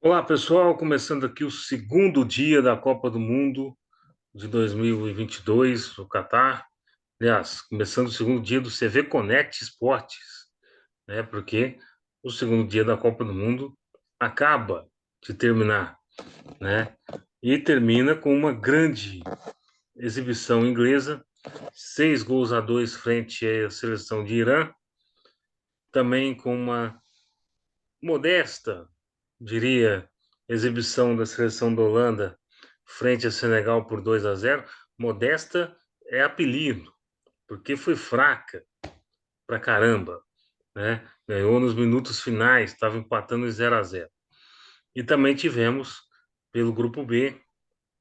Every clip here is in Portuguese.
Olá, pessoal. Começando aqui o segundo dia da Copa do Mundo de 2022 no Catar. Aliás, começando o segundo dia do CV Connect Esportes, né? Porque o segundo dia da Copa do Mundo acaba de terminar, né? E termina com uma grande exibição inglesa, 6 gols a 2 frente à seleção de Irã, também com uma modesta, diria, exibição da seleção da Holanda frente a Senegal por 2-0. Modesta é apelido, porque foi fraca pra caramba, né? Ganhou nos minutos finais, estava empatando em 0-0. E também tivemos pelo grupo B,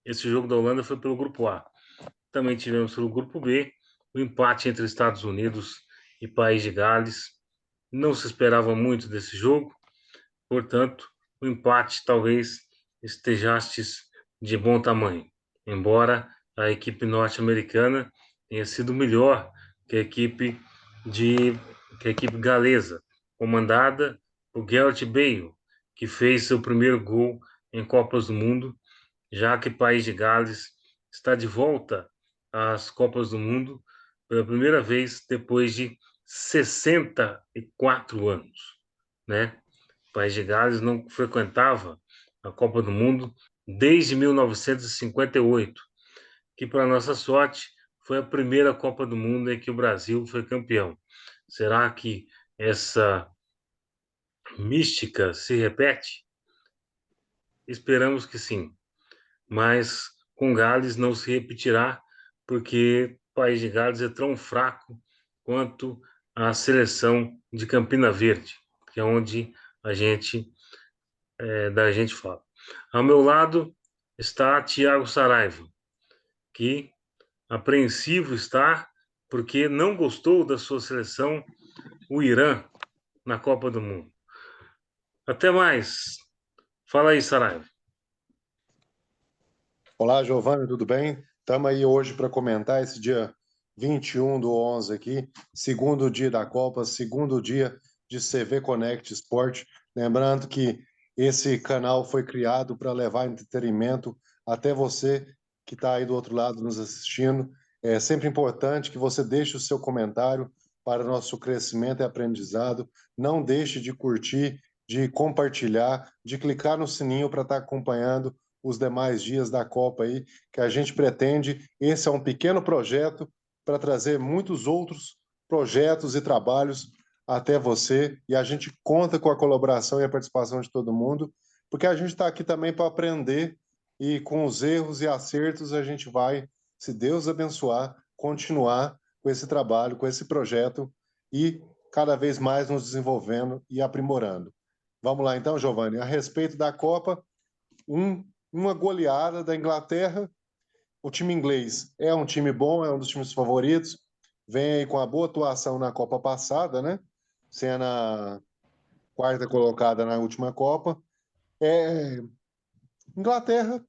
esse jogo da Holanda foi pelo grupo A. Também tivemos pelo grupo B o empate entre Estados Unidos e País de Gales. Não se esperava muito desse jogo, portanto, o empate talvez estejastes de bom tamanho, embora a equipe norte-americana tenha sido melhor que a equipe de que a equipe galesa, comandada por Gareth Bale, que fez seu primeiro gol em Copas do Mundo, já que o País de Gales está de volta às Copas do Mundo pela primeira vez depois de 64 anos, né? O País de Gales não frequentava a Copa do Mundo desde 1958, que, para nossa sorte, foi a primeira Copa do Mundo em que o Brasil foi campeão. Será que essa mística se repete? Esperamos que sim, mas com Gales não se repetirá, porque o País de Gales é tão fraco quanto a seleção de Campina Verde, que é onde a gente da gente fala. Ao meu lado está Thiago Saraiva, que apreensivo está porque não gostou da sua seleção, o Irã, na Copa do Mundo. Até mais. Fala aí, Saraiva. Olá, Giovanni, tudo bem? Estamos aí hoje para comentar esse dia 21 do 11 aqui, segundo dia da Copa, segundo dia de CV Connect Sport. Lembrando que esse canal foi criado para levar entretenimento até você que está aí do outro lado nos assistindo. É sempre importante que você deixe o seu comentário para o nosso crescimento e aprendizado. Não deixe de curtir, de compartilhar, de clicar no sininho para estar acompanhando os demais dias da Copa aí, que a gente pretende. Esse é um pequeno projeto para trazer muitos outros projetos e trabalhos até você, e a gente conta com a colaboração e a participação de todo mundo, porque a gente está aqui também para aprender, e com os erros e acertos a gente vai, se Deus abençoar, continuar com esse trabalho, com esse projeto e cada vez mais nos desenvolvendo e aprimorando. Vamos lá então, Giovanni, a respeito da Copa, uma goleada da Inglaterra. O time inglês é um time bom, é um dos times favoritos. Vem aí com a boa atuação na Copa passada, né? Sendo a quarta colocada na última Copa. É, Inglaterra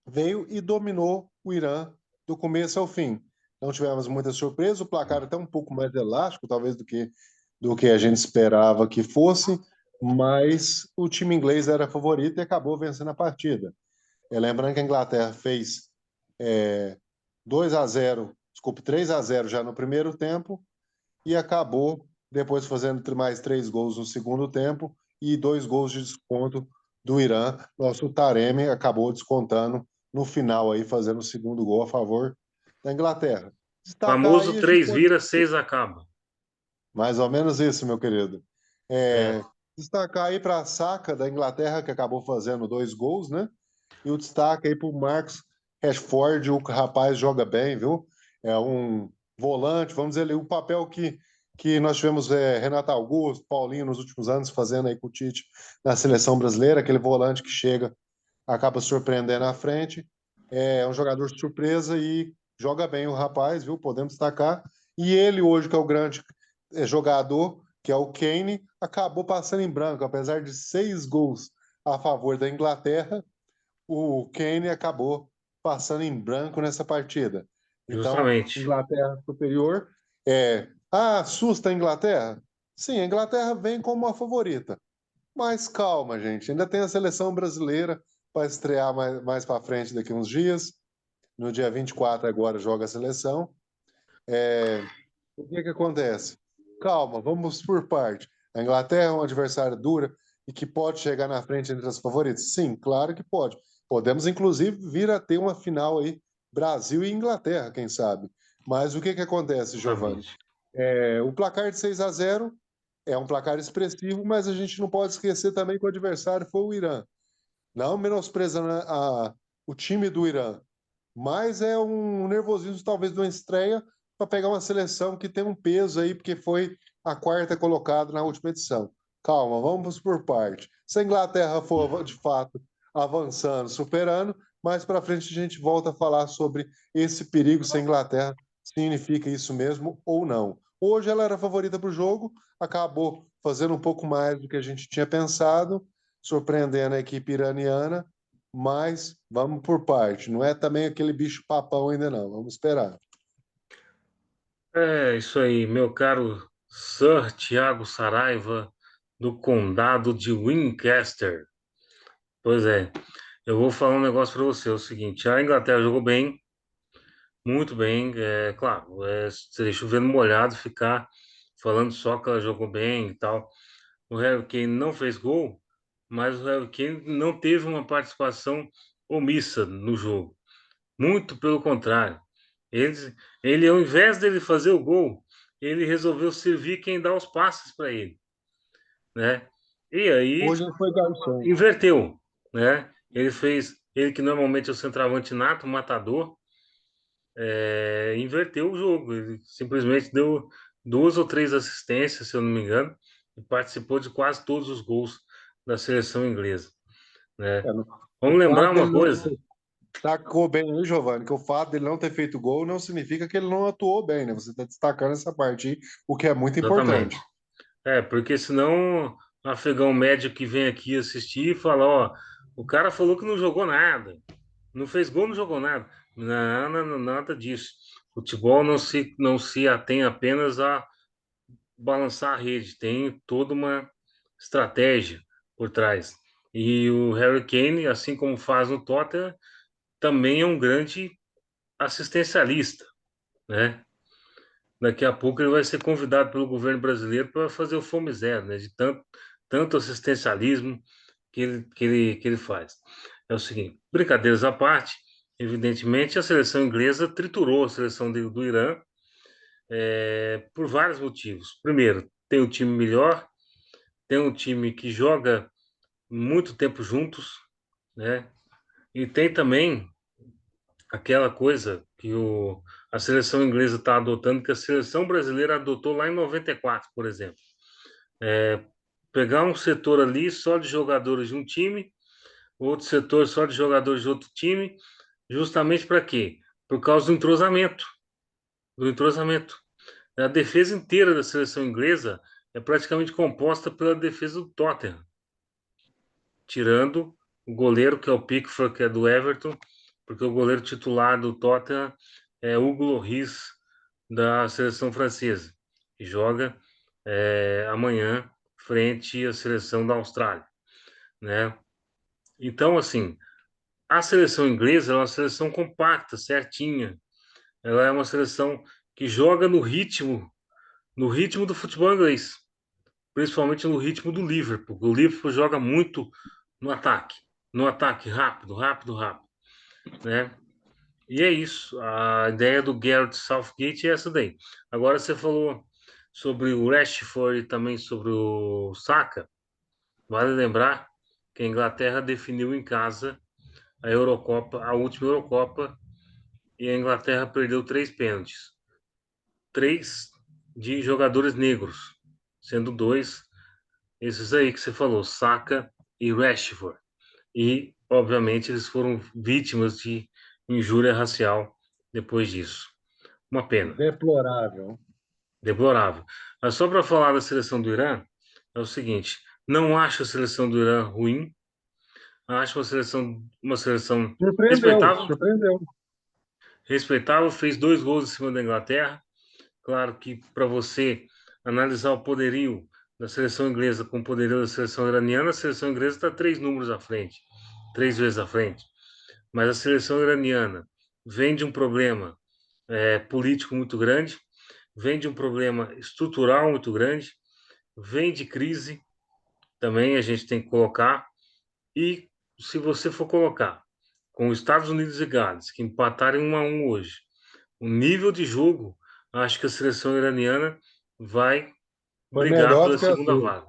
veio e dominou o Irã do começo ao fim. Não tivemos muita surpresa, o placar até um pouco mais elástico, talvez, do que a gente esperava que fosse, mas o time inglês era favorito e acabou vencendo a partida. Lembrando que a Inglaterra fez 2-0, desculpe, 3-0 já no primeiro tempo e acabou depois fazendo mais 3 gols no segundo tempo e 2 gols de desconto do Irã. Nosso Taremi acabou descontando no final aí, fazendo o segundo gol a favor da Inglaterra. Destacar Famoso aí, a gente 3 pode... vira, 6 acaba. Mais ou menos isso, meu querido. É, Destacar aí para a Saka da Inglaterra, que acabou fazendo 2 gols, né? E o destaque aí para o Marcos Rashford, o rapaz joga bem, viu? É um volante, vamos dizer ali, o papel que nós tivemos Renato Augusto, Paulinho nos últimos anos fazendo aí com o Tite na seleção brasileira, aquele volante que chega, acaba surpreendendo à frente. É um jogador de surpresa e joga bem o rapaz, viu? Podemos destacar. E ele hoje, que é o grande jogador, que é o Kane, acabou passando em branco, apesar de 6 gols a favor da Inglaterra, o Kane acabou passando em branco nessa partida. Então, justamente. Inglaterra superior. Assusta a Inglaterra? Sim, a Inglaterra vem como uma favorita, Mas calma, gente. Ainda tem a seleção brasileira para estrear mais para frente daqui uns dias. No dia 24 agora joga a seleção. O que que acontece? Calma, vamos por parte. A Inglaterra é um adversário duro e que pode chegar na frente entre as favoritas? Sim, claro que pode. Podemos, inclusive, vir a ter uma final aí, Brasil e Inglaterra, quem sabe. Mas o que que acontece, Giovanni? Exatamente. O placar de 6-0 é um placar expressivo, mas a gente não pode esquecer também que o adversário foi o Irã. Não menosprezando o time do Irã, mas é um nervosismo talvez de uma estreia para pegar uma seleção que tem um peso aí, porque foi a quarta colocada na última edição. Calma, vamos por parte. Se a Inglaterra for de fato avançando, superando, mais para frente a gente volta a falar sobre esse perigo se a Inglaterra significa isso mesmo ou não. Hoje ela era a favorita para o jogo, acabou fazendo um pouco mais do que a gente tinha pensado, surpreendendo a equipe iraniana, mas vamos por parte. Não é também aquele bicho papão ainda não. Vamos esperar. É isso aí, meu caro Sir Tiago Saraiva, do Condado de Winchester. Pois é, eu vou falar um negócio para você, é o seguinte, a Inglaterra jogou bem, muito bem, claro, seria chovendo molhado ficar falando só que ela jogou bem e tal. O Harry Kane não fez gol, mas o Harry Kane não teve uma participação omissa no jogo. Muito pelo contrário. Ele, ele, ao invés dele fazer o gol, ele resolveu servir quem dá os passes para ele, né? E aí Hoje ele foi garçom. inverteu, né? Ele que normalmente é o centroavante nato, o matador, inverteu o jogo. Ele simplesmente deu duas ou três assistências, se eu não me engano, e participou de quase todos os gols da seleção inglesa, né? É, o Vamos lembrar fato uma dele não coisa, destacou bem aí, Giovanni, que o fato dele não ter feito gol não significa que ele não atuou bem, né? Você está destacando essa parte aí, o que é muito exatamente. importante. Porque senão o afegão médio que vem aqui assistir e fala, ó, o cara falou que não jogou nada, não fez gol, não jogou nada. Não, não, não, nada disso. Futebol não se atém apenas a balançar a rede, tem toda uma estratégia por trás. E o Harry Kane, assim como faz no Tottenham, também é um grande assistencialista, né? Daqui a pouco ele vai ser convidado pelo governo brasileiro para fazer o Fome Zero, né? De tanto assistencialismo que ele faz. É o seguinte, brincadeiras à parte, evidentemente a seleção inglesa triturou a seleção do Irã por vários motivos. Primeiro, tem um time melhor, tem um time que joga muito tempo juntos, né? E tem também aquela coisa que a seleção inglesa está adotando, que a seleção brasileira adotou lá em 94, por exemplo. Pegar um setor ali só de jogadores de um time, outro setor só de jogadores de outro time, justamente para quê? Por causa do entrosamento. A defesa inteira da seleção inglesa é praticamente composta pela defesa do Tottenham, tirando o goleiro, que é o Pickford, que é do Everton, porque o goleiro titular do Tottenham é Hugo Lloris, da seleção francesa, que joga amanhã frente à seleção da Austrália, né? Então, assim, a seleção inglesa é uma seleção compacta, certinha. Ela é uma seleção que joga no ritmo do futebol inglês, principalmente no ritmo do Liverpool. O Liverpool joga muito no ataque, no ataque rápido, rápido, rápido, né? E é isso. A ideia do Gareth Southgate é essa daí. Agora você falou sobre o Rashford e também sobre o Saka. Vale lembrar que a Inglaterra definiu em casa a Eurocopa, a última Eurocopa, e a Inglaterra perdeu três pênaltis. Três de jogadores negros, sendo dois esses aí que você falou, Saka e Rashford. E, obviamente, eles foram vítimas de injúria racial depois disso. Uma pena, Deplorável. deplorável. Mas só para falar da seleção do Irã, é o seguinte: não acho a seleção do Irã ruim, acho uma seleção Surpreendeu, respeitável, surpreendeu. respeitável, fez dois gols em cima da Inglaterra. Claro que para você analisar o poderio, da seleção inglesa com o poderio da seleção iraniana, a seleção inglesa está 3 números à frente, 3 vezes à frente. Mas a seleção iraniana vem de um problema político muito grande, vem de um problema estrutural muito grande, vem de crise, também a gente tem que colocar. E se você for colocar com os Estados Unidos e Gales, que empataram 1-1 hoje, o nível de jogo, acho que a seleção iraniana vai Foi brigar melhor pela do que as segunda duas. vaga.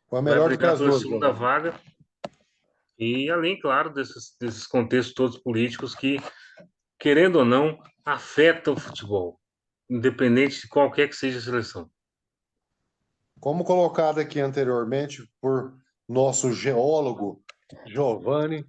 Foi Vai melhor do que brigar as pela duas, segunda Giovanni. vaga e além, claro, desses contextos todos políticos que, querendo ou não, afetam o futebol, independente de qualquer que seja a seleção. Como colocado aqui anteriormente por nosso geólogo Giovanni,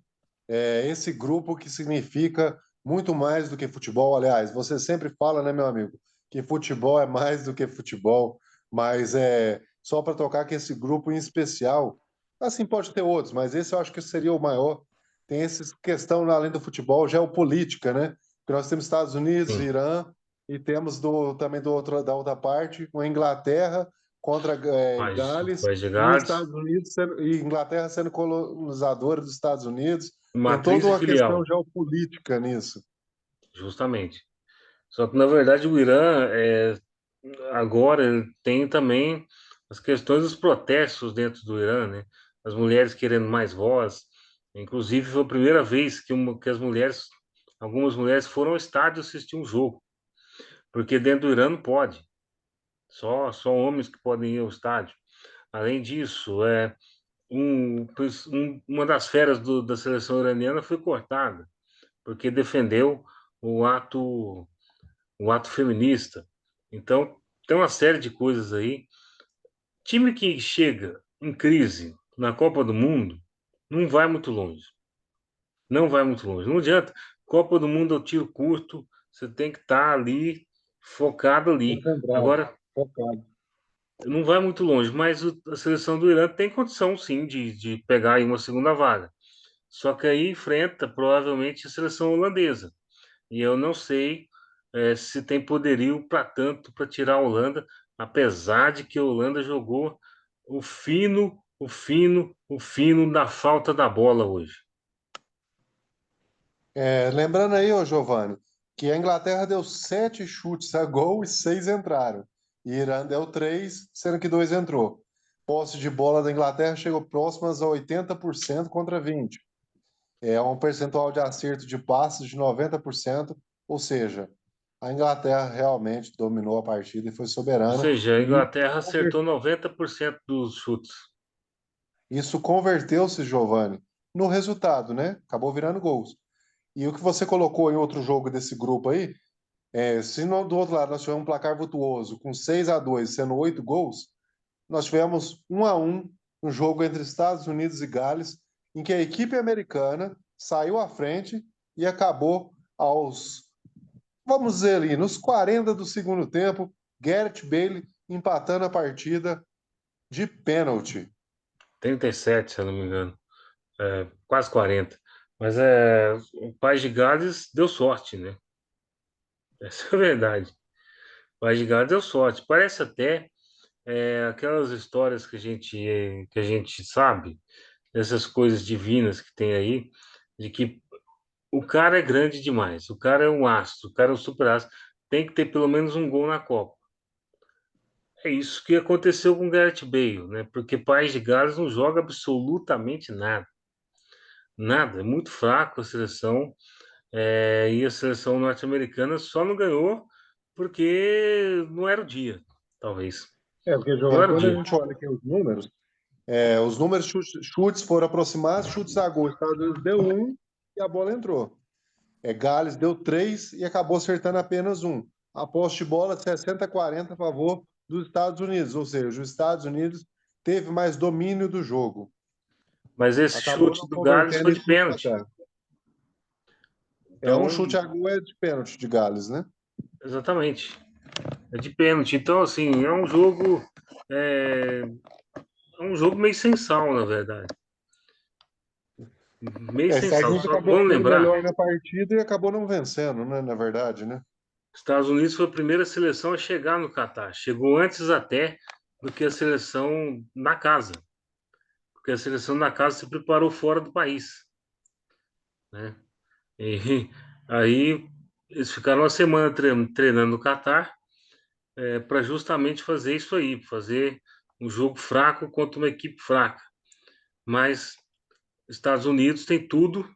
esse grupo que significa muito mais do que futebol. Aliás, você sempre fala, né, meu amigo, que futebol é mais do que futebol, mas é só para tocar que esse grupo em especial, assim pode ter outros, mas esse eu acho que seria o maior. Tem essa questão além do futebol, geopolítica, né? Porque nós temos Estados Unidos, Sim, Irã e temos também da outra parte a Inglaterra contra Gales País de e os Gales, Estados Unidos e Inglaterra sendo colonizadora dos Estados Unidos. Tem toda matriz e uma questão filial, geopolítica nisso. justamente. Só que, na verdade, o Irã, agora, ele tem também as questões dos protestos dentro do Irã, né? As mulheres querendo mais voz. Inclusive, foi a primeira vez que as mulheres, algumas mulheres foram ao estádio assistir um jogo, porque dentro do Irã não pode, só homens que podem ir ao estádio. Além disso, uma das feras da seleção iraniana foi cortada, porque defendeu o ato o ato feminista. Então, tem uma série de coisas aí. Time que chega em crise na Copa do Mundo não vai muito longe. Não vai muito longe. Não adianta. Copa do Mundo é o tiro curto. Você tem que estar ali, focado ali. Concentrado, Agora, focado. não vai muito longe, mas a seleção do Irã tem condição, sim, de pegar aí uma segunda vaga. Só que aí enfrenta provavelmente a seleção holandesa. E eu não sei se tem poderio para tanto para tirar a Holanda, apesar de que a Holanda jogou o fino da falta da bola hoje. Lembrando aí, ô Giovanni, que a Inglaterra deu 7 chutes a gol e 6 entraram. E Irã deu 3, sendo que 2 entrou. Posse de bola da Inglaterra chegou próximas a 80% contra 20. É um percentual de acerto de passes de 90%, ou seja, a Inglaterra realmente dominou a partida e foi Ou soberana. seja, a E Inglaterra acertou 90% dos chutes. isso converteu-se, Giovanni, no resultado, né? Acabou virando gols. E o que você colocou em outro jogo desse grupo aí, se do outro lado nós tivemos um placar virtuoso com 6-2, sendo 8 gols, nós tivemos 1-1 no jogo entre Estados Unidos e Gales, em que a equipe americana saiu à frente e acabou vamos dizer ali, nos 40 do segundo tempo, Gareth Bale empatando a partida de pênalti. 37, se eu não me engano. Quase 40. Mas o País de Gales deu sorte, né? Essa é a verdade. O País de Gales deu sorte. Parece até aquelas histórias que a gente sabe, dessas coisas divinas que tem aí, de que o cara é grande demais, o cara é um astro, o cara é um super astro, tem que ter pelo menos um gol na Copa. É isso que aconteceu com o Gareth Bale, né? Porque País de Gales não joga absolutamente nada. Nada, é muito fraco a seleção, e a seleção norte-americana só não ganhou porque não era o dia, talvez. Porque, Não Giovanni, era o quando a dia. gente olha aqui os números chutes foram aproximados, chutes a gol. Estados Unidos deu 1 e a bola entrou. Gales deu 3 e acabou acertando apenas 1. A posse de bola 60-40 a favor dos Estados Unidos, ou seja, os Estados Unidos teve mais domínio do jogo. Mas esse Acabou chute não do Gales convertendo foi em de ponto pênalti. até. Um chute Então, a gol de pênalti de Gales, né? exatamente. É de pênalti. Então, assim, é, é um jogo meio sem sal, na verdade. Meio sem Estados sal. Unidos Só acabou vamos ficando lembrar, melhor na partida e acabou não vencendo, né? Na verdade, né? Estados Unidos foi a primeira seleção a chegar no Catar. Chegou antes até do que a seleção na casa, porque a seleção na casa se preparou fora do país, né? E aí eles ficaram uma semana treinando no Catar, para justamente fazer isso aí, fazer um jogo fraco contra uma equipe fraca. Mas Estados Unidos tem tudo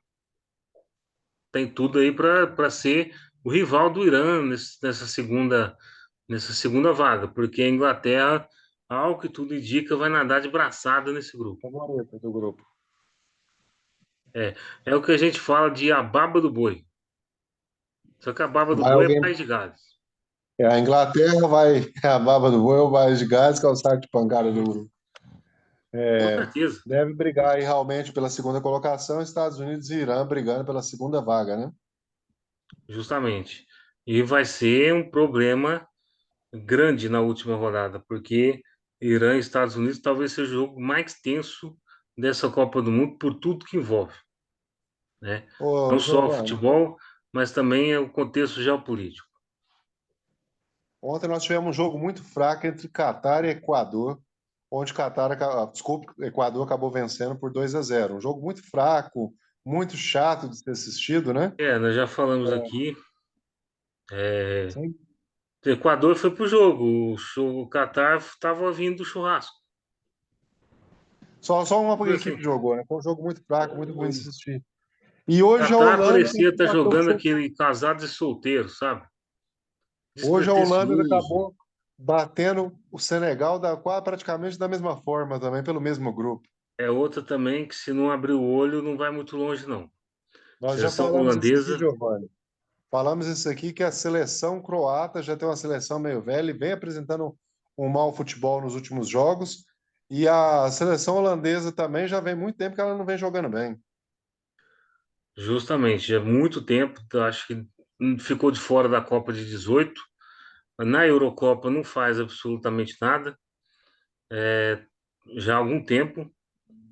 aí para ser o rival do Irã nessa segunda vaga, porque a Inglaterra, ao que tudo indica, vai nadar de braçada nesse grupo. Favorita do grupo. É, é o que a gente fala de a baba do boi. Só que a baba do Vai boi é alguém. país de Gales. A Inglaterra vai a baba do boi ou vai de gás, que é o saco de pancada do grupo. Com certeza, Deve brigar aí realmente pela segunda colocação, Estados Unidos e Irã brigando pela segunda vaga, né? justamente. E vai ser um problema grande na última rodada, porque Irã e Estados Unidos talvez seja o jogo mais tenso dessa Copa do Mundo por tudo que envolve, né? Não Ô, só o Giovanni, futebol, mas também é o contexto geopolítico. ontem nós tivemos um jogo muito fraco entre Catar e Equador, onde desculpa, Equador acabou vencendo por 2-0. Um jogo muito fraco, muito chato de ser assistido, né? Nós já falamos aqui, é, Sim. o Equador foi pro jogo, o Catar estava vindo do churrasco. Só uma Tipo assim, equipe jogou, né? Foi um jogo muito fraco, muito ruim de o assistir. E hoje a Catar Holanda parecia estar empatou com jogando aquele casado e solteiro, sabe? Hoje a Holanda Despretensioso. acabou batendo o Senegal praticamente da mesma forma também, pelo mesmo grupo. É outra também que, se não abrir o olho, não vai muito longe, não. Nós já Seleção falamos isso aqui, holandesa, Giovanni. Falamos isso aqui que a seleção croata já tem uma seleção meio velha e vem apresentando um mau futebol nos últimos jogos. E a seleção holandesa também já vem muito tempo que ela não vem jogando bem. justamente, já há muito tempo, eu acho que ficou de fora da Copa de 18. Na Eurocopa não faz absolutamente nada, já há algum tempo.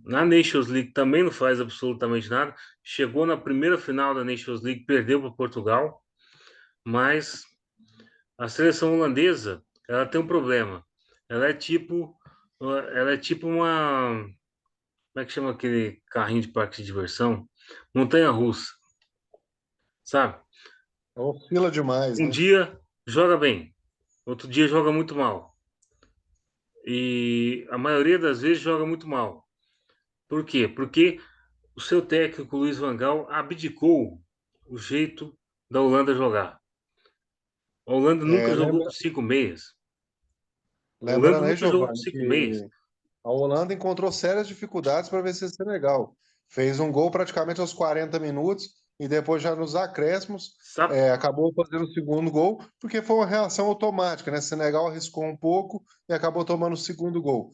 Na Nations League também não faz absolutamente nada. Chegou na primeira final da Nations League, perdeu para Portugal, mas a seleção holandesa, ela tem um problema. Ela é tipo, ela é tipo uma, como é que chama aquele carrinho de parque de diversão? Montanha-russa, sabe? Oscila demais, Um né? dia joga bem, outro dia joga muito mal. E a maioria das vezes joga muito mal. Por quê? Porque o seu técnico, Luiz Van Gaal, abdicou o jeito da Holanda jogar. A Holanda nunca É, jogou com cinco meias. A Holanda lembrando aí, nunca jogou com Giovanni, cinco meias. que a Holanda encontrou sérias dificuldades para vencer o Senegal. Fez um gol praticamente aos 40 minutos e depois, já nos acréscimos, Sabe? acabou fazendo o segundo gol, porque foi uma reação automática, né? Senegal arriscou um pouco e acabou tomando o segundo gol.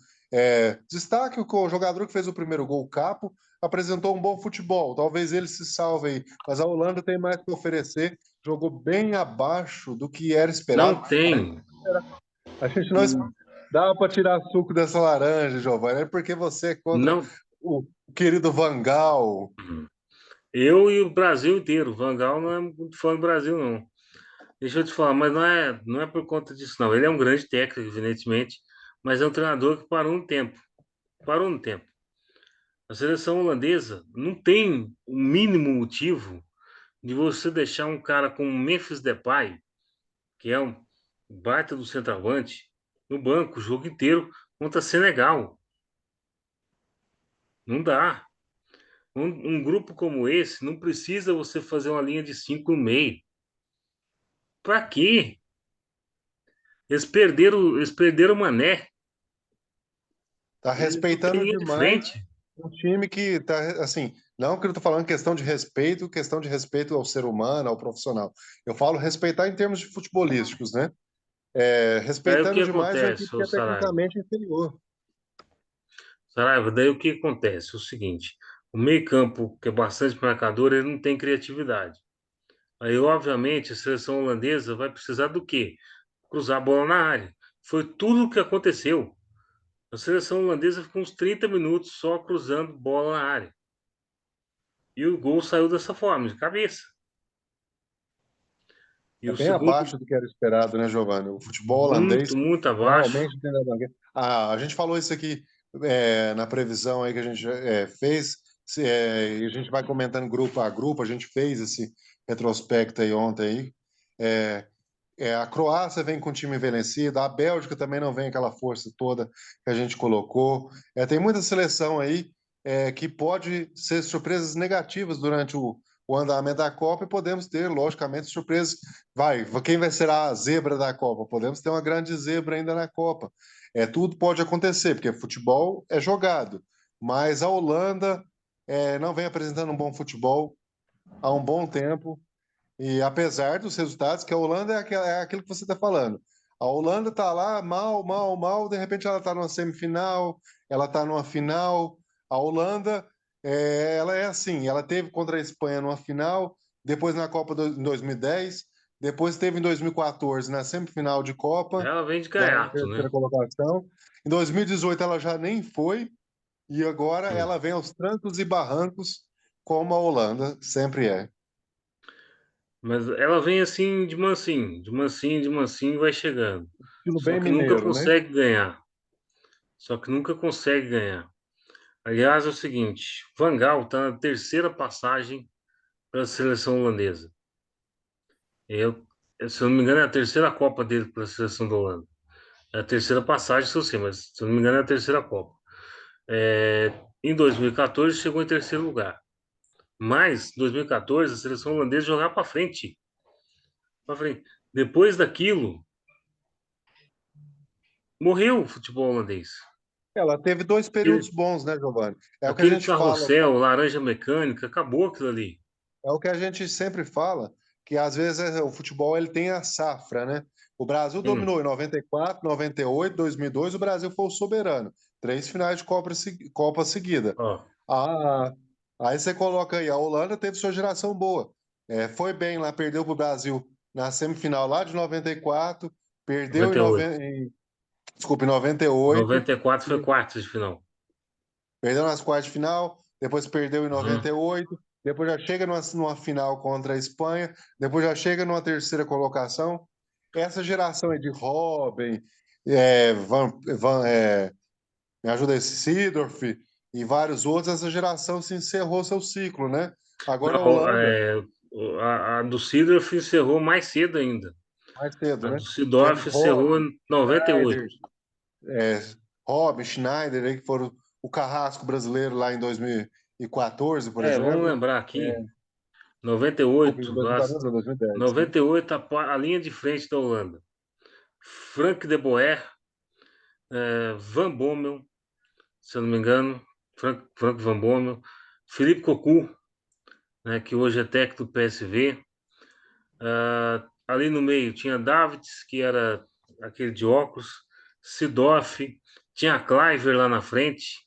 Destaque o jogador que fez o primeiro gol, o Capo, apresentou um bom futebol. Talvez ele se salve aí, mas a Holanda tem mais que oferecer. Jogou bem abaixo do que era Não esperado. tem. A gente não dá para tirar suco dessa laranja, Giovanni, é porque você é contra Não. o querido Vangal. Eu e o Brasil inteiro. Van Gaal não é muito fã do Brasil, não. Deixa eu te falar, mas não é por conta disso, não. Ele é um grande técnico, evidentemente, mas é um treinador que parou no tempo. Parou no tempo. A seleção holandesa não tem o mínimo motivo de você deixar um cara como Memphis Depay, que é um baita do centroavante, no banco o jogo inteiro contra Senegal. Não dá. Um grupo como esse não precisa você fazer uma linha de cinco no meio. Pra quê? Eles perderam o Mané. Tá Eles não têm respeitando linha de demais frente. um time que tá assim, não que eu tô falando questão de respeito ao ser humano, ao profissional. Eu falo respeitar em termos de futebolísticos, né? Daí o que Respeitando demais uma equipe acontece, que ô é Saraiva? tecnicamente inferior. Saraiva, daí o que acontece? É o seguinte, o meio-campo, que é bastante marcador, ele não tem criatividade. Aí, obviamente, a seleção holandesa vai precisar do quê? Cruzar a bola na área. Foi tudo o que aconteceu. A seleção holandesa ficou uns 30 minutos só cruzando bola na área. E o gol saiu dessa forma, de cabeça. E É o bem segundo, abaixo do que era esperado, né, Giovanni? O futebol muito, holandês muito abaixo. realmente tem dado a gente falou isso aqui na previsão aí que a gente fez, e a gente vai comentando grupo a grupo, a gente fez esse retrospecto aí ontem aí. É, a Croácia vem com o time envelhecido, a Bélgica também não vem aquela força toda que a gente colocou. Tem muita seleção aí que pode ser surpresas negativas durante o andamento da Copa e podemos ter, logicamente, surpresas. Quem vai ser a zebra da Copa? Podemos ter uma grande zebra ainda na Copa. Tudo pode acontecer, porque futebol é jogado, mas a Holanda não vem apresentando um bom futebol há um bom tempo. E apesar dos resultados, que a Holanda é aquilo que você está falando. A Holanda está lá mal, mal, mal, de repente ela está numa semifinal, ela está numa final. A Holanda, ela é assim, ela teve contra a Espanha numa final, depois na Copa em 2010, depois teve em 2014 na semifinal de Copa, Ela vem de ganhando a gaiato, né? terceira colocação. Em 2018 ela já nem foi, e agora Hum. ela vem aos trancos e barrancos, como a Holanda sempre é. Mas ela vem assim, de mansinho, de mansinho, de mansinho, vai chegando. Estilo Só bem que nunca mineiro, né? consegue ganhar. Só que nunca consegue ganhar. Aliás, é o seguinte, Van Gaal está na terceira passagem para a seleção holandesa. Eu, se eu não me engano, é a terceira Copa dele para a seleção da Holanda. É a terceira passagem, se eu sei, mas se eu não me engano, é a terceira Copa. Em 2014 chegou em terceiro lugar. Mas, em 2014, a seleção holandesa jogava para frente. Pra frente. Depois daquilo, morreu o futebol holandês. Ela teve dois períodos Aquele, bons, né, Giovanni? É o que a aquele gente fala, carrossel, laranja mecânica, acabou aquilo ali. é o que a gente sempre fala, que às vezes o futebol ele tem a safra, né? O Brasil Hum, dominou em 94, 98, 2002, o Brasil foi o soberano. Três finais de Copa seguida. ó, Ah, aí você coloca aí, a Holanda teve sua geração boa. Foi bem lá, perdeu para o Brasil na semifinal lá de 94, perdeu 98. desculpa, em 98. 94 foi quartos de final. Perdeu nas quartas de final, depois perdeu em Uhum. 98, depois já chega numa final contra a Espanha, depois já chega numa terceira colocação. Essa geração aí de Robben, me ajuda esse Seedorf e vários outros, essa geração se encerrou seu ciclo, né? Agora a Não, Holanda, a do Seedorf encerrou mais cedo ainda. mais cedo, A né? do Teve Seedorf encerrou Robben, em 98. Schneider, é, Robben, Schneider, aí, que foram o carrasco brasileiro lá em 2014, por Vamos exemplo. lembrar É, aqui, desculpa, 98, em 2014 ou 2010, né? 98 a linha de frente da Holanda. Frank de Boer, Van Bommel, se eu não me engano, Frank Van Bommel, Felipe Cocu, né, que hoje é técnico do PSV. Ali no meio tinha Davids, que era aquele de óculos, Seedorf, tinha Kluivert lá na frente.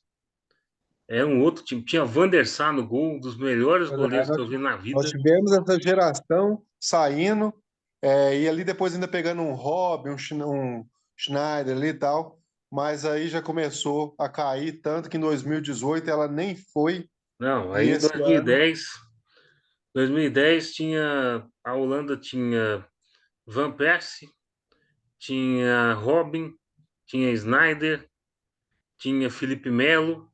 Era um outro time. Tinha Van der Sar no gol, um dos melhores Pois é, goleiros que eu vi na nós vida. tivemos essa geração saindo, e ali depois ainda pegando um Robin, um Schneider ali e tal, mas aí já começou a cair, tanto que em 2018 ela nem foi, Não, e aí em esse ano 2010 tinha a Holanda tinha Van Persie, tinha Robin, tinha Sneijder, tinha Felipe Melo,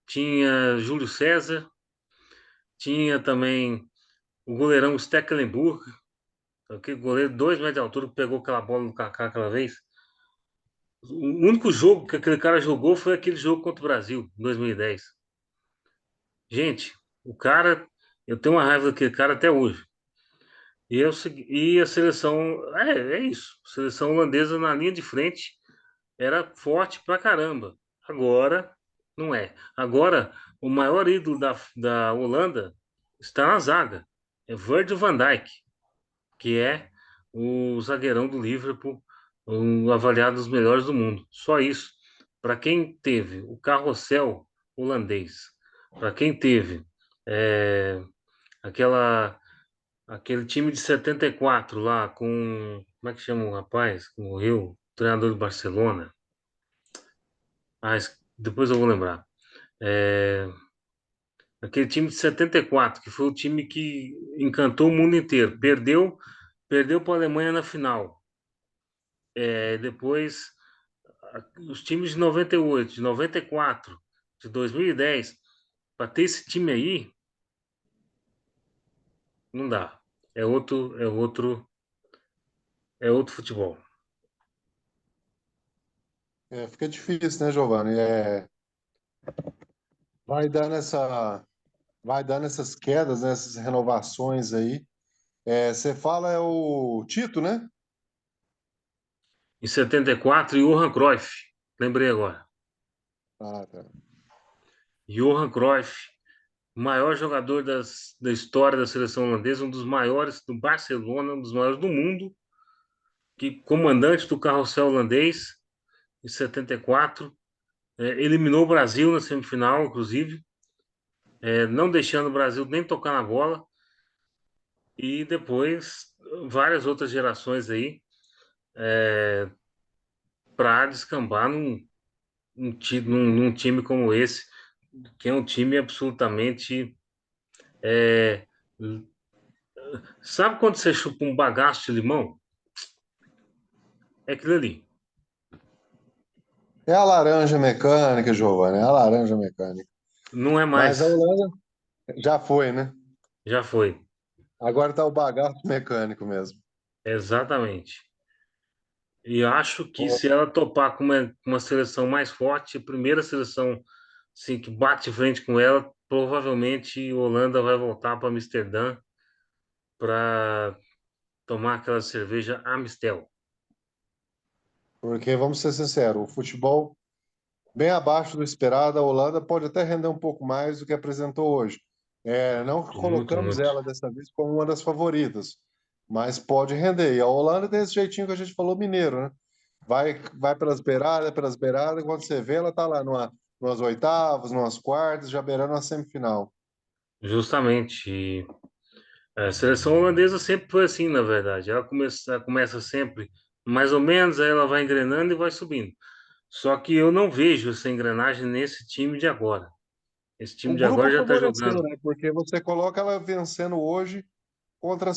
tinha Júlio César, tinha também o goleirão Stekelenburg, aquele goleiro 2 metros de altura que pegou aquela bola no Kaká aquela vez. O único jogo que aquele cara jogou foi aquele jogo contra o Brasil, em 2010. Gente, o cara, eu tenho uma raiva daquele cara até hoje. E a seleção, é isso. A seleção holandesa na linha de frente era forte pra caramba. Agora, não é. Agora, o maior ídolo da Holanda está na zaga. É Virgil van Dijk, que é o zagueirão do Liverpool, um avaliado dos melhores do mundo. Só isso. Para quem teve o carrossel holandês, para quem teve é, aquela aquele time de 74 lá com, como é que chama o rapaz que morreu? Treinador do Barcelona. Depois eu vou lembrar. É, aquele time de 74 que foi o time que encantou o mundo inteiro. Perdeu perdeu para a Alemanha na final. Depois, os times de 98, de 94, de 2010, para ter esse time aí, não dá. É outro futebol. Fica difícil, né, Giovanni? Vai dando essa, vai dando essas quedas, né, essas renovações aí. Você fala é o Tito, né? Em 74, Johan Cruyff, lembrei agora. Ah, tá. Johan Cruyff, maior jogador da história da seleção holandesa, um dos maiores do Barcelona, um dos maiores do mundo, que comandante do carrossel holandês em 74, eliminou o Brasil na semifinal, inclusive, não deixando o Brasil nem tocar na bola, e depois várias outras gerações aí para descambar num time como esse, que é um time absolutamente. é, Sabe quando você chupa um bagaço de limão? É aquilo ali. É a laranja mecânica, Giovanni, é a laranja mecânica. Não é Mas a mais. Holanda já foi, né? Já foi. Agora tá o bagaço mecânico mesmo. Exatamente. E acho que se ela topar com uma seleção mais forte, a primeira seleção assim, que bate de frente com ela, provavelmente a Holanda vai voltar para Amsterdã para tomar aquela cerveja Amstel. Porque, vamos ser sinceros, o futebol bem abaixo do esperado, a Holanda pode até render um pouco mais do que apresentou hoje. Não Muito, colocamos muito. ela dessa vez como uma das favoritas, mas pode render. E a Holanda tem esse jeitinho que a gente falou mineiro, né? Vai pelas beiradas, quando você vê, ela tá lá numas oitavas, numas quartas, já beirando a semifinal. Justamente. E a seleção holandesa sempre foi assim, na verdade. Ela começa sempre mais ou menos, aí ela vai engrenando e vai subindo. Só que eu não vejo essa engrenagem nesse time de agora. Esse time O de agora grupo já está favoreceu, jogando. né? Porque você coloca ela vencendo hoje contra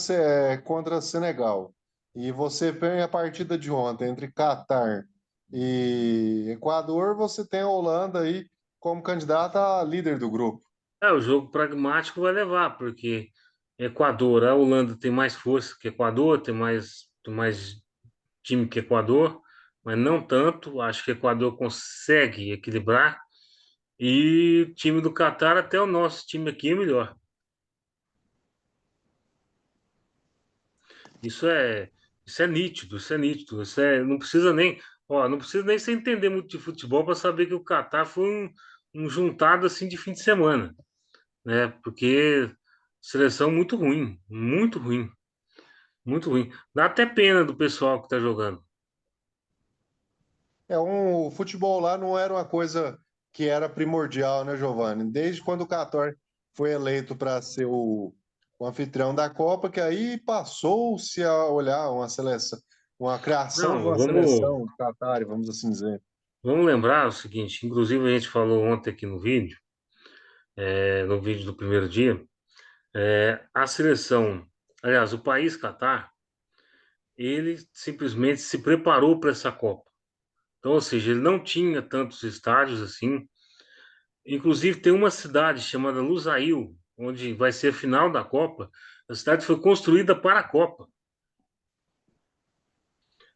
Senegal. E você vê a partida de ontem entre Catar e Equador, você tem a Holanda aí como candidata a líder do grupo. O jogo pragmático vai levar, porque Equador, a Holanda tem mais força que Equador, tem mais time que Equador, mas não tanto. Acho que Equador consegue equilibrar. E o time do Catar, até o nosso time aqui é melhor. Isso é, isso é nítido, isso é nítido. Não precisa nem você entender muito de futebol para saber que o Catar foi um juntado assim de fim de semana, né? Porque seleção muito ruim, muito ruim, muito ruim. Dá até pena do pessoal que está jogando. O futebol lá não era uma coisa que era primordial, né, Giovanni? Desde quando o Qatar foi eleito para ser o anfitrião da Copa, que aí passou-se a olhar uma criação de Não, uma vamos, seleção Qatar, vamos assim dizer. vamos lembrar o seguinte, inclusive a gente falou ontem aqui no vídeo do primeiro dia, a seleção, aliás, o país Catar, ele simplesmente se preparou para essa Copa. Então, ou seja, ele não tinha tantos estádios assim. Inclusive, tem uma cidade chamada Lusail, onde vai ser a final da Copa. A cidade foi construída para a Copa.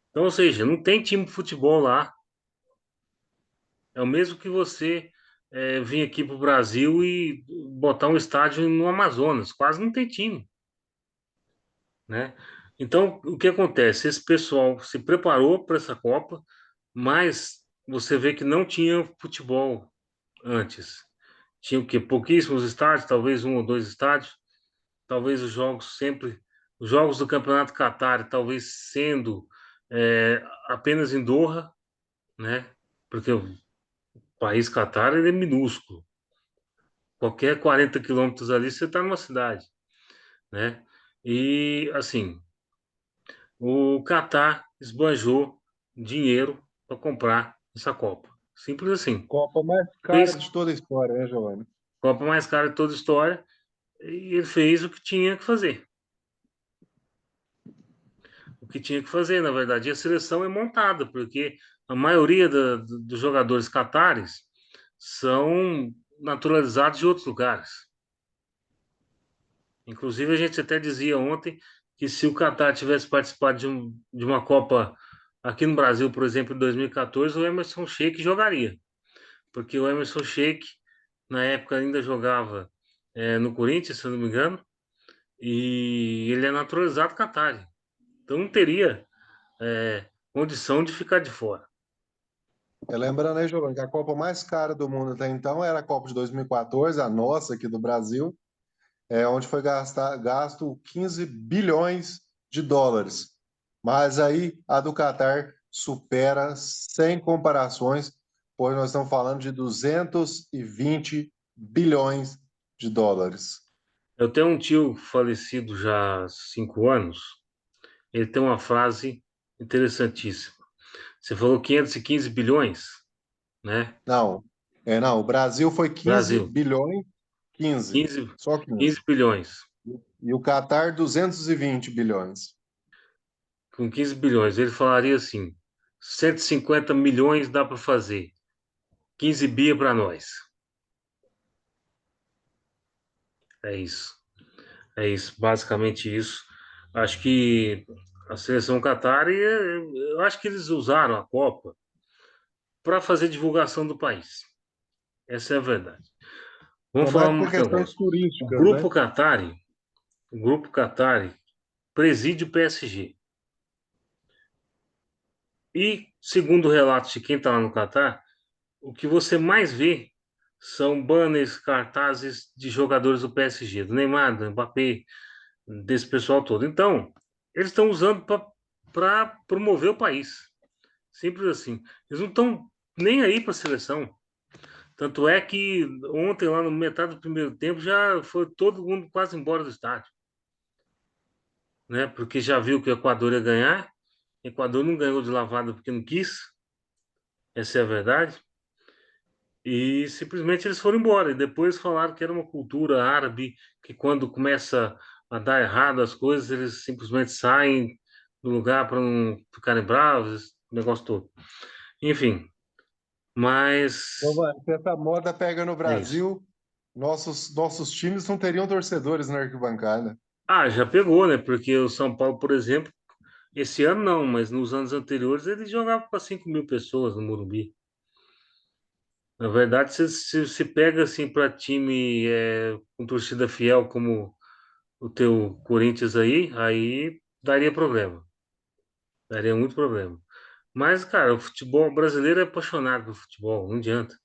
Então, ou seja, não tem time de futebol lá. É o mesmo que você vir aqui para o Brasil e botar um estádio no Amazonas. Quase não tem time, né? Então, o que acontece? Esse pessoal se preparou para essa Copa, mas você vê que não tinha futebol antes. Tinha o quê? Pouquíssimos estádios, talvez um ou dois estádios, talvez os jogos do Campeonato Qatar, talvez sendo apenas em Doha, né? Porque o país Qatar ele é minúsculo. Qualquer 40 quilômetros ali você está numa cidade, né? E assim, o Qatar esbanjou dinheiro para comprar essa Copa. Simples assim. Copa mais cara Fez de toda a história, né, Giovanni? Copa mais cara de toda a história e ele fez o que tinha que fazer. o que tinha que fazer, na verdade. E a seleção é montada, porque a maioria dos jogadores catares são naturalizados de outros lugares. Inclusive, a gente até dizia ontem que se o Catar tivesse participado de uma Copa aqui no Brasil, por exemplo, em 2014, o Emerson Sheik jogaria, porque o Emerson Sheik, na época, ainda jogava no Corinthians, se eu não me engano, e ele é naturalizado Catar. Então, não teria condição de ficar de fora. Lembrando aí, Giovanni, que a Copa mais cara do mundo até então era a Copa de 2014, a nossa aqui do Brasil, onde foi gasto 15 bilhões de dólares. Mas aí a do Catar supera sem comparações, pois nós estamos falando de 220 bilhões de dólares. Eu tenho um tio falecido já há 5 anos, ele tem uma frase interessantíssima. Você falou 515 bilhões, né? Não, não, o Brasil foi 15 Brasil, bilhões, 15, 15, só 15 15. bilhões. E o Catar, 220 bilhões. Com 15 bilhões, ele falaria assim: 150 milhões dá para fazer, 15 bi para nós. É isso. É isso, basicamente isso. Acho que a seleção Qatar, eu acho que eles usaram a Copa para fazer divulgação do país. Essa é a verdade. É Vamos falar mais um por questões negócio. O turísticas, né? grupo Qatari, o grupo Qatari preside o PSG. E, segundo relatos de quem está lá no Catar, o que você mais vê são banners, cartazes de jogadores do PSG, do Neymar, do Mbappé, desse pessoal todo. Então, eles estão usando para promover o país. Simples assim. Eles não estão nem aí para a seleção. Tanto é que ontem, lá no metade do primeiro tempo, já foi todo mundo quase embora do estádio, né? Porque já viu que o Equador ia ganhar. O Equador não ganhou de lavada porque não quis. Essa é a verdade. E simplesmente eles foram embora. E depois falaram que era uma cultura árabe, que quando começa a dar errado as coisas, eles simplesmente saem do lugar para não ficarem bravos, esse negócio todo. Enfim, mas Giovanni, se essa moda pega no é isso. Brasil, nossos times não teriam torcedores na arquibancada. Ah, já pegou, né? Porque o São Paulo, por exemplo, esse ano não, mas nos anos anteriores ele jogava para 5 mil pessoas no Morumbi. Na verdade, se pega assim para time com torcida fiel como o teu Corinthians aí daria problema. Daria muito problema. Mas, cara, o futebol brasileiro é apaixonado por futebol, não adianta.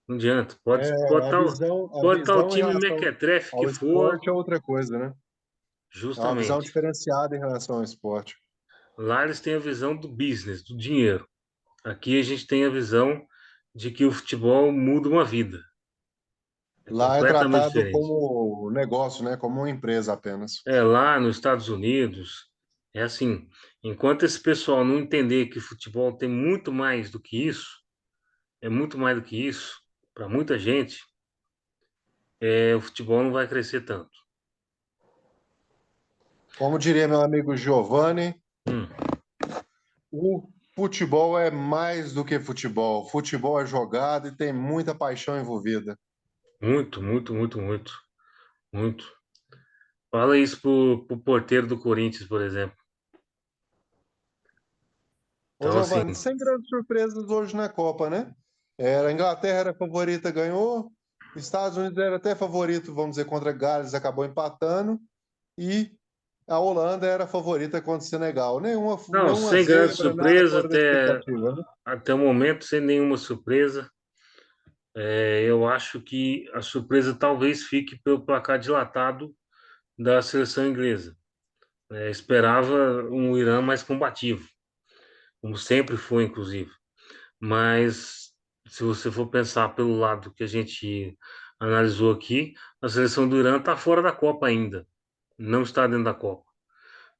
Não adianta. Pode É, pode estar a pode tá o visão em time relação mequetrefe que ao for, esporte é outra coisa, né? É uma visão justamente. diferenciada em relação ao esporte. Lá eles têm a visão do business, do dinheiro. Aqui a gente tem a visão de que o futebol muda uma vida. É Lá é completamente tratado diferente. como negócio, né? Como uma empresa apenas. É lá nos Estados Unidos, é assim, enquanto esse pessoal não entender que futebol tem muito mais do que isso, é muito mais do que isso, para muita gente, o futebol não vai crescer tanto. Como diria meu amigo Giovanni, Hum, o futebol é mais do que futebol. Futebol é jogado e tem muita paixão envolvida. muito, muito, muito, muito, muito. Fala isso pro porteiro do Corinthians, por exemplo. Ô, Então, assim, Giovanni, sem grandes surpresas hoje na Copa, né? A Inglaterra era favorita, ganhou. Estados Unidos era até favorito, vamos dizer, contra Gales, acabou empatando. E a Holanda era favorita contra o Senegal. não, Nenhuma sem grande zebra, nada surpresa fora da expectativa, né? até o momento, sem nenhuma surpresa. Eu acho que a surpresa talvez fique pelo placar dilatado da seleção inglesa. Esperava um Irã mais combativo, como sempre foi, inclusive. Mas se você for pensar pelo lado que a gente analisou aqui, a seleção do Irã está fora da Copa ainda, não está dentro da Copa.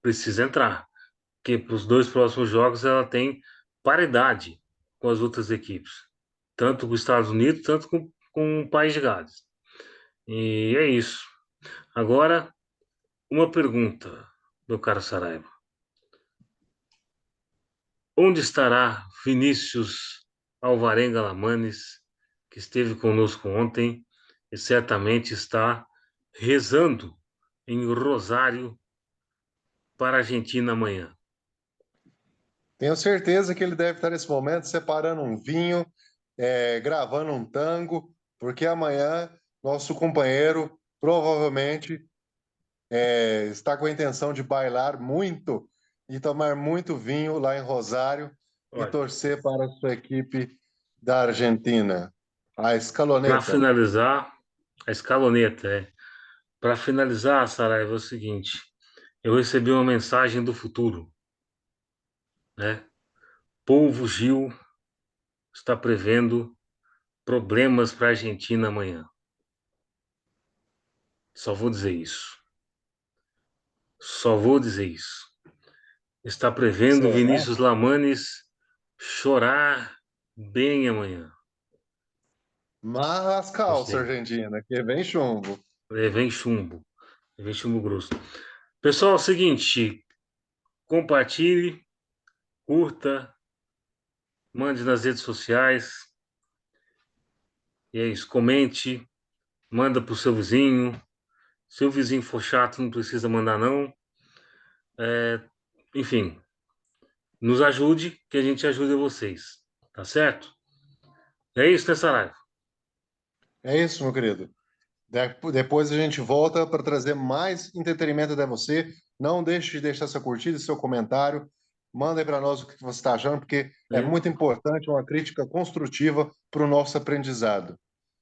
Precisa entrar, porque para os dois próximos jogos ela tem paridade com as outras equipes, tanto com os Estados Unidos, tanto com o País de Gales. E é isso. Agora, uma pergunta, meu caro Saraiva. Onde estará Vinícius Alvarenga Lamanes, que esteve conosco ontem e certamente está rezando em Rosário para a Argentina amanhã? Tenho certeza que ele deve estar nesse momento separando um vinho, gravando um tango, porque amanhã nosso companheiro provavelmente está com a intenção de bailar muito e tomar muito vinho lá em Rosário e Olha, torcer para a sua equipe da Argentina, a para Escaloneta. finalizar, a escaloneta, é. Para finalizar, Saraiva, é o seguinte: eu recebi uma mensagem do futuro, né? Polvo Gil está prevendo problemas para a Argentina amanhã. Só vou dizer isso. Só vou dizer isso. Está prevendo Será? Vinícius Lamanes chorar bem amanhã. Mas as Não calças, sei. Argentina, que vem chumbo. Vem chumbo. Vem chumbo grosso. Pessoal, é o seguinte: compartilhe, curta, mande nas redes sociais. E é isso. Comente, manda pro seu vizinho. Se o vizinho for chato, não precisa mandar, não. Enfim, nos ajude, que a gente ajude vocês. Tá certo? É isso, né, Saraiva? É isso, meu querido. Depois a gente volta para trazer mais entretenimento até você. Não deixe de deixar sua curtida e seu comentário. Manda aí para nós o que você está achando, porque é É, muito importante uma crítica construtiva para o nosso aprendizado.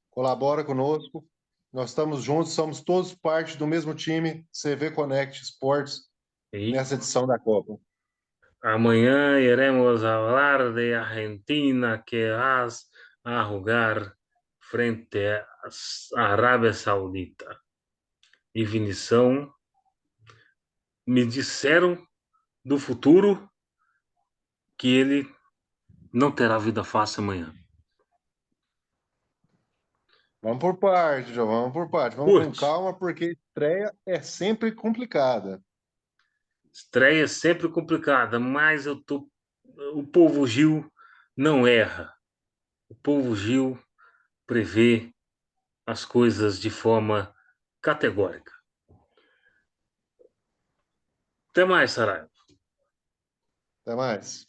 Colabora conosco. Nós estamos juntos, somos todos parte do mesmo time, CV Connect Sports, e nessa edição da Copa. amanhã iremos falar de Argentina que vas a jugar frente à Arábia Saudita. E Vinição, me disseram do futuro que ele não terá vida fácil amanhã. Vamos por parte, João, vamos por parte. Vamos com Curte. calma, porque estreia é sempre complicada. Estreia é sempre complicada, mas eu tô. O povo Gil não erra. O povo Gil prevê as coisas de forma categórica. Até mais, Saraiva. Até mais.